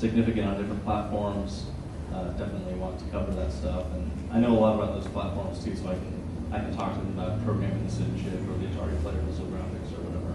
significant on different platforms. Definitely want to cover that stuff, and I know a lot about those platforms too, so I can talk to them about programming the citizenship or the Atari players or graphics or whatever.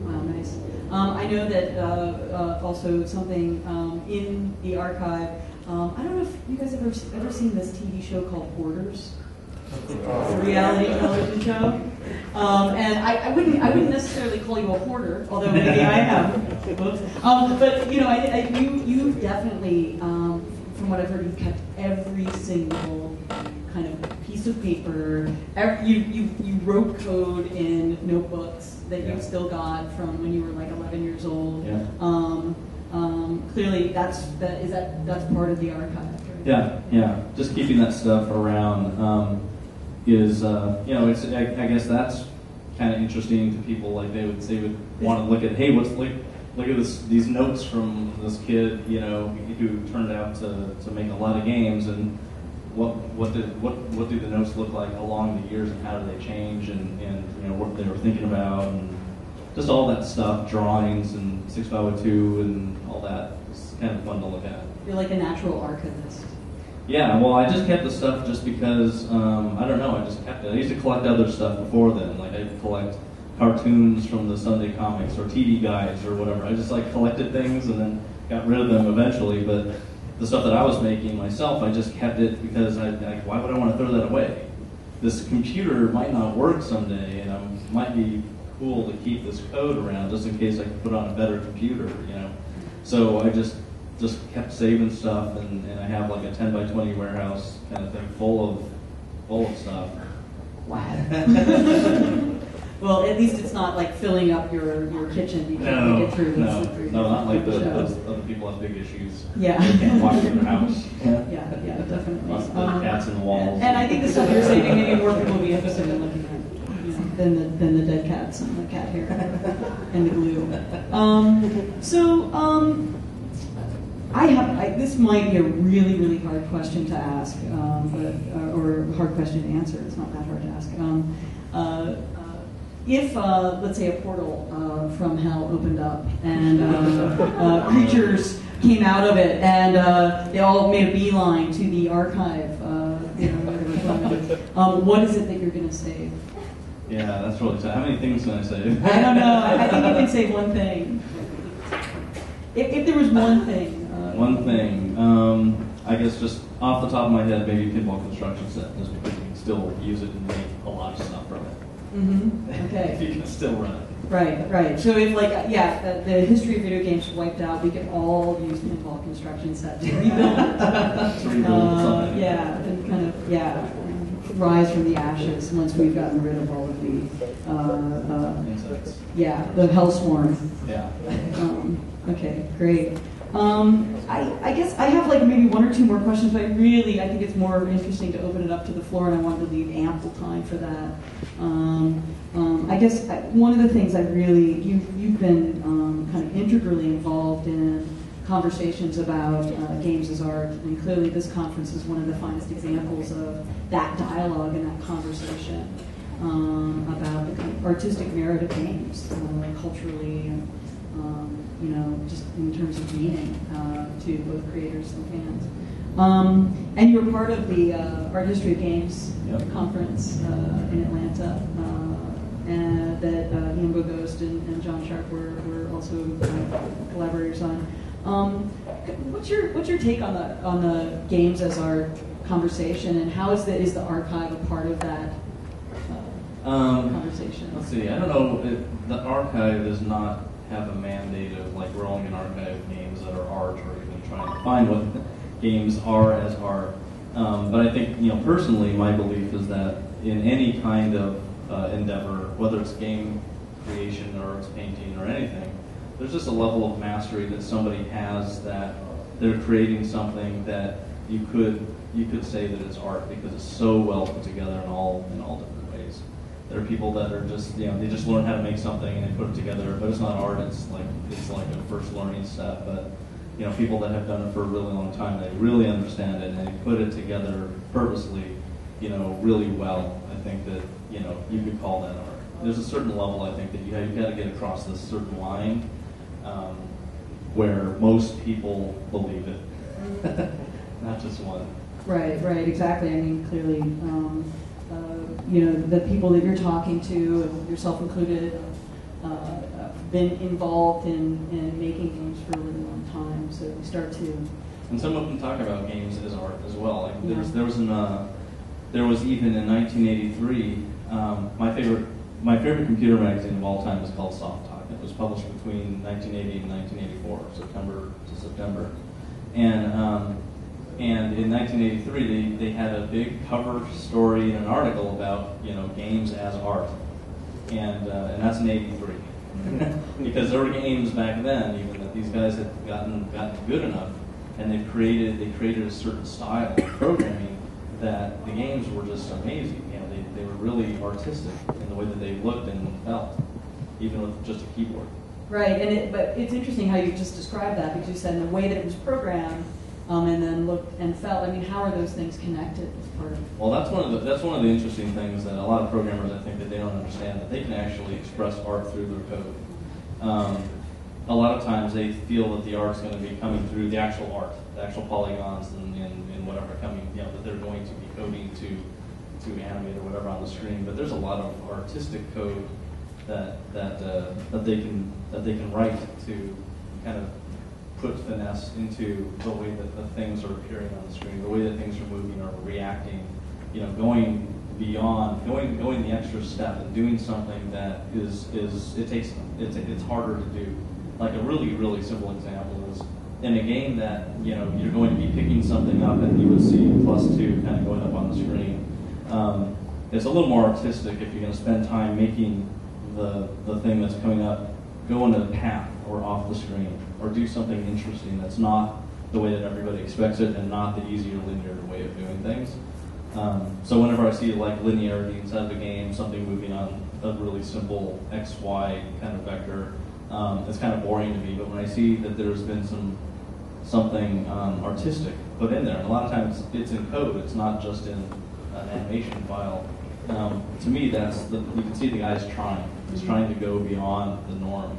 Wow, nice. I know that also something in the archive. I don't know if you guys ever seen this TV show called Hoarders. It's a reality television show, and I wouldn't necessarily call you a hoarder, although maybe I am. But you know, you definitely, from what I've heard, you've kept every single kind of piece of paper. You wrote code in notebooks that you've still got from when you were like 11 years old. Yeah. Clearly, that's part of the archive. Right? Yeah. Just keeping that stuff around is it's I guess that's kind of interesting to people. Like they would want to look at, hey, look at these notes from this kid, who turned out to make a lot of games, and what do the notes look like along the years, and how do they change, and what they were thinking about, and just all that stuff, drawings and 6502 and all that. It's kind of fun to look at. You're like a natural archivist. Yeah, well, I just kept the stuff just because, I don't know, I just kept it. I used to collect other stuff before then. Like, I'd collect cartoons from the Sunday comics or TV guides or whatever. I just, collected things and then got rid of them eventually. But the stuff that I was making myself, I just kept it because why would I want to throw that away? This computer might not work someday, and it might be cool to keep this code around just in case I can put on a better computer, So I just kept saving stuff, and I have like a 10 by 20 warehouse kind of thing full of stuff. Wow. Well, at least it's not like filling up your kitchen. You can't get through this. No, not like those other people have big issues. Yeah. They can't walk through their house. Yeah, definitely. Lots of cats in the walls. And I think the stuff you're saving, maybe more people will be interested in looking at than the dead cats and the cat hair and the glue. This might be a really, really hard question to ask, or a hard question to answer. It's not that hard to ask. If, let's say, a portal from hell opened up and creatures came out of it and they all made a beeline to the archive, what is it that you're going to save? Yeah, that's really sad. How many things can I save? I don't know. I think you can save one thing. If there was one thing. One thing. I guess just off the top of my head, maybe pinball construction set, just because you can still use it and make a lot of stuff from it. Mm-hmm. Okay. If you can still run it. Right. So if the history of video games wiped out, we could all use pinball construction set to rebuild it. Something. And kind of rise from the ashes once we've gotten rid of all of the insects. Yeah, the hellsworm. Yeah. Okay, great. I guess I have maybe one or two more questions, but I think it's more interesting to open it up to the floor, and I wanted to leave ample time for that. I guess one of the things you've been kind of integrally involved in conversations about games as art, and clearly this conference is one of the finest examples of that dialogue and that conversation about the kind of artistic merit of games, culturally and just in terms of meaning to both creators and fans. And you were part of the Art History of Games conference in Atlanta, and that Ian Bogost and John Sharp were also collaborators on. What's your take on the games as art conversation, and how is the archive a part of that conversation? Let's see. I don't know. The archive does not have a mandate of growing an archive of games that are art, or even trying to find what games are as art. But I think, personally, my belief is that in any kind of endeavor, whether it's game creation or it's painting or anything, there's just a level of mastery that somebody has, that they're creating something that you could say that it's art because it's so well put together in all different ways. There are people that are just, they just learn how to make something and they put it together, but it's not art. It's like a first learning step. But people that have done it for a really long time, they really understand it and they put it together purposely, really well. I think that you could call that art. There's a certain level, I think, that you got to get across this certain line. where most people believe it, not just one. Right, exactly. I mean, clearly, the people that you're talking to, and yourself included, have been involved in making games for a really long time. So we start to. And some of them talk about games as art as well. Like there was even in 1983, my favorite computer magazine of all time is called Soft Talk. It was published between 1980 and 1984, September to September. And in 1983, they had a big cover story and an article about games as art, and that's in '83. Because there were games back then, even that these guys had gotten good enough, and they created a certain style of programming that the games were just amazing. They were really artistic in the way that they looked and felt, even with just a keyboard. Right, but it's interesting how you just described that, because you said in the way that it was programmed, and then looked and felt. I mean, how are those things connected as part of? Well, that's one of the interesting things that a lot of programmers, I think, that they don't understand, that they can actually express art through their code. A lot of times they feel that the art's going to be coming through the actual art, the actual polygons and whatever coming, that they're going to be coding to animate or whatever on the screen. But there's a lot of artistic code that they can write to kind of put finesse into the way that the things are appearing on the screen, the way that things are moving or reacting, going beyond, going the extra step and doing something that it's harder to do. Like a really, really simple example is in a game that you're going to be picking something up and you would see +2 kind of going up on the screen. It's a little more artistic if you're going to spend time making the thing that's coming up go into the path or off the screen, or do something interesting that's not the way that everybody expects it and not the easier linear way of doing things. So whenever I see like linearity inside of a game, something moving on a really simple XY kind of vector, it's kind of boring to me. But when I see that there's been something artistic put in there, and a lot of times it's in code, it's not just in an animation file. To me, you can see the guy's trying. He's trying to go beyond the norm.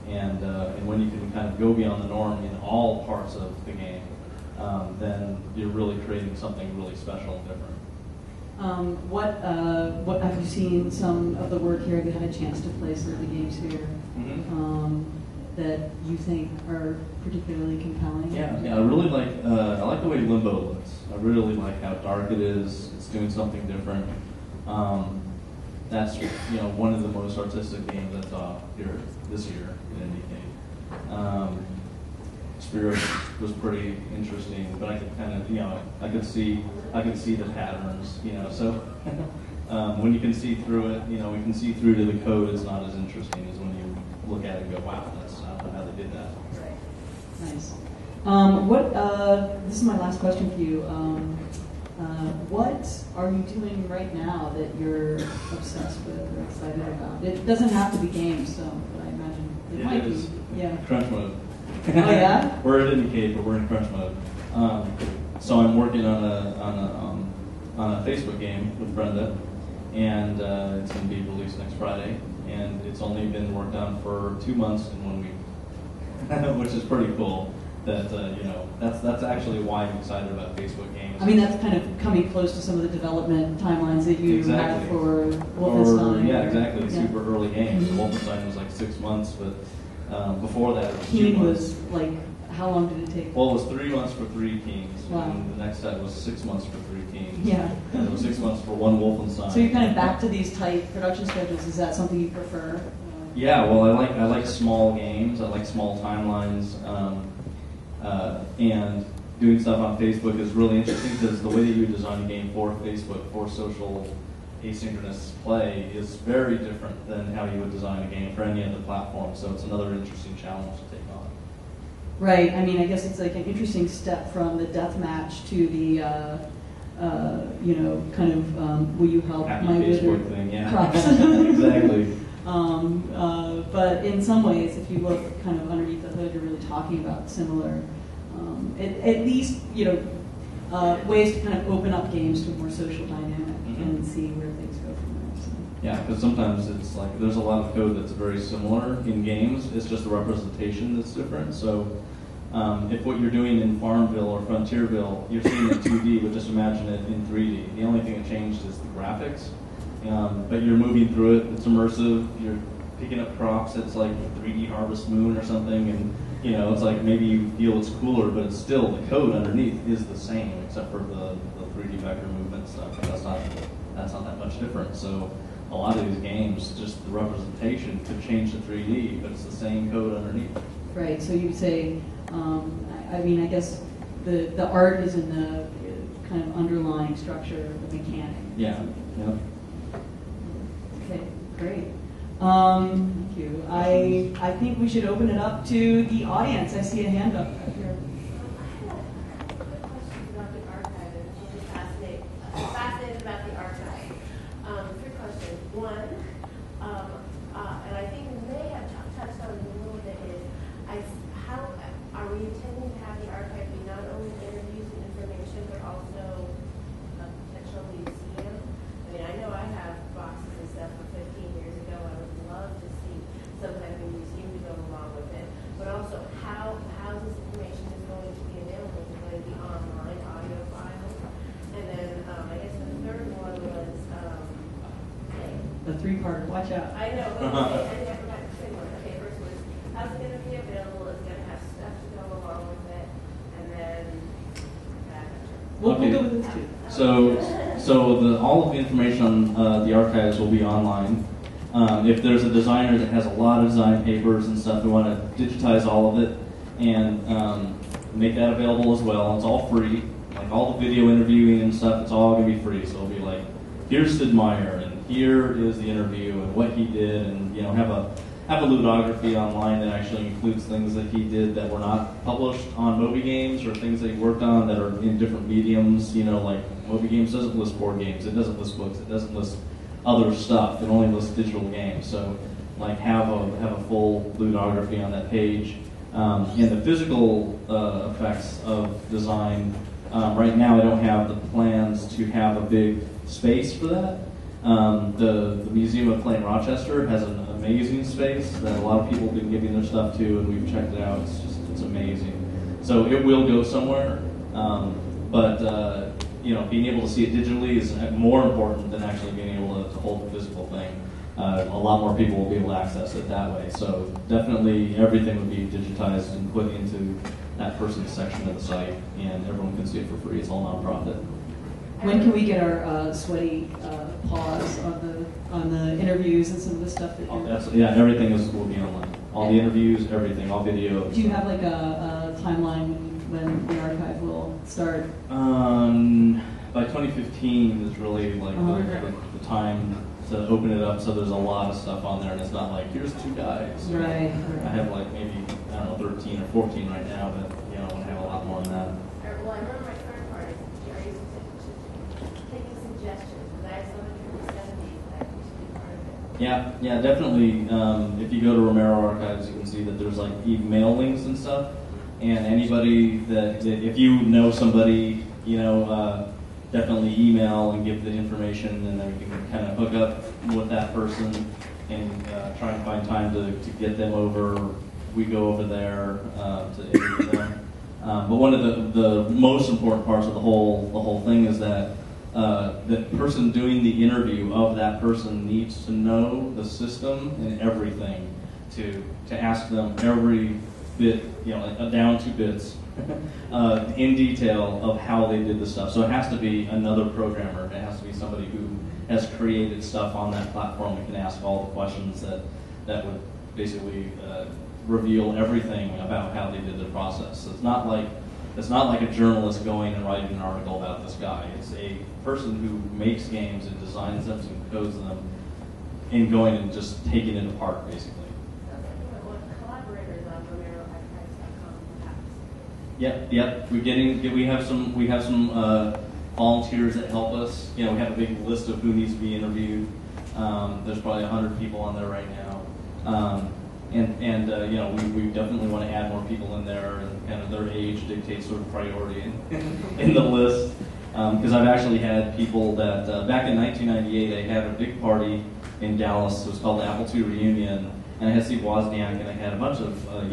And when you can kind of go beyond the norm in all parts of the game, then you're really creating something really special and different. What have you seen some of the work here? Have you had a chance to play some of the games here that you think are particularly compelling? Yeah, I really like I like the way Limbo looks. I really like how dark it is. It's doing something different. That's one of the most artistic games I saw here this year in IndieCade. Spirit was pretty interesting, but I could kind of I could see the patterns. So when you can see through it, we can see through to the code. It's not as interesting as when you look at it and go, wow, I don't know how they did that. Right. Nice. This is my last question for you. What are you doing right now that you're obsessed with or excited about? It doesn't have to be games, but I imagine it might be. Yeah. Crunch mode. Oh yeah. We're at IndieCade, but we're in crunch mode. So I'm working on a Facebook game with Brenda, and it's going to be released next Friday. And it's only been worked on for 2 months and 1 week, which is pretty cool. That's actually why I'm excited about Facebook games. I mean, that's kind of coming close to some of the development timelines that you had for Wolfenstein. Yeah, exactly. Yeah. Super early games. Wolfenstein was like 6 months, but before that, it was 2 months. Was like, how long did it take? Well, it was 3 months for 3 teams. Wow. And the next set was 6 months for 3 teams. Yeah. And it was 6 months for 1 Wolfenstein. So you're kind of back to these tight production schedules. Is that something you prefer? Yeah. Well, I like small games. I like small timelines. And doing stuff on Facebook is really interesting because the way that you design a game for Facebook, for social asynchronous play, is very different than how you would design a game for any other platform. So it's another interesting challenge to take on. Right. I mean, I guess it's like an interesting step from the deathmatch to the, kind of, will you help Happy my Facebook wizard thing, yeah. crops. Exactly. But in some ways, if you look kind of underneath the hood, you're really talking about similar, at least, ways to kind of open up games to a more social dynamic and see where things go from there. So. Yeah, because sometimes it's like there's a lot of code that's very similar in games. It's just the representation that's different. So if what you're doing in Farmville or Frontierville, you're seeing it in 2D, but just imagine it in 3D. The only thing that changed is the graphics. But you're moving through it. It's immersive. You're picking up crops. It's like 3D Harvest Moon or something, and it's like maybe you feel it's cooler, but it's still the code underneath is the same, except for the 3D vector movement stuff. That's not that much different. So a lot of these games, just the representation could change to 3D, but it's the same code underneath. Right. So you'd say, I guess the art is in the kind of underlying structure, the mechanic. Yeah. Yeah. Okay. Great. Thank you. I think we should open it up to the audience. I see a hand up here. Fascinated about the archive. 3 questions. One, and I think we may have touched on it a little bit, is how are we intending to have the archive be not only interviews and information, but also a potential museum? I mean, I know I have boxes and stuff from 15 years ago. I would love to see some kind of a museum to go along with it. But also, how this information is going to be available? Is it going to be online audio files? And then I guess the third one was The 3-part. Watch out. I know, but I never got to say one. Okay, first was how's it going to be available? Is it going to have stuff to go along with it? And then We'll go with this too. So all of the information on the archives will be online. If there's a designer that has a lot of design papers and stuff, we want to digitize all of it and make that available as well. It's all free. Like all the video interviewing and stuff, it's all going to be free. So it'll be like, here's Sid Meier, and here is the interview and what he did, and have a ludography online that actually includes things that he did that were not published on Moby Games, or things that he worked on that are in different mediums. Like Moby Games doesn't list board games, it doesn't list books, it doesn't list other stuff. It only lists digital games. So like have a full ludography on that page. And the physical effects of design. Right now, I don't have the plans to have a big space for that. The Museum of Clay in Rochester has an amazing space that a lot of people have been giving their stuff to, and we've checked it out. It's amazing. So it will go somewhere, but being able to see it digitally is more important than actually being able to hold the physical thing. A lot more people will be able to access it that way. So definitely everything would be digitized and put into that person's section of the site, and everyone can see it for free. It's all nonprofit. When can we get our sweaty paws on the interviews and some of the stuff that you're... Everything will be online. All the interviews, everything, all video. Do you have like a timeline when the archive will start? By 2015 is really like the time to open it up, so there's a lot of stuff on there, and it's not like, here's 2 guys. Right. I have like maybe, 13 or 14 right now, but I want to have a lot more than that. Well, I remember my third part is Jerry's taking suggestions, because I have some in the 70s that used to be part of it. Yeah, definitely. If you go to Romero Archives, you can see that there's like email links and stuff, and anybody that if you know somebody, definitely email and give the information, and then we can kind of hook up with that person and try and find time to get them over. We go over there to interview them. But one of the most important parts of the whole thing is that the person doing the interview of that person needs to know the system and everything to ask them every bit, down to bits, in detail of how they did the stuff. So it has to be another programmer. It has to be somebody who has created stuff on that platform and can ask all the questions that would basically reveal everything about how they did the process. So it's not like a journalist going and writing an article about this guy. It's a person who makes games and designs them and codes them, and going and just taking it apart, basically. Collaborators on RomeroArchives.com, perhaps. Yep. We have some volunteers that help us. We have a big list of who needs to be interviewed. There's probably 100 people on there right now. We definitely want to add more people in there, and kind of their age dictates sort of priority in the list. Because I've actually had people that back in 1998, I had a big party in Dallas. It was called the Apple II Reunion, and I had Steve Wozniak, and I had a bunch of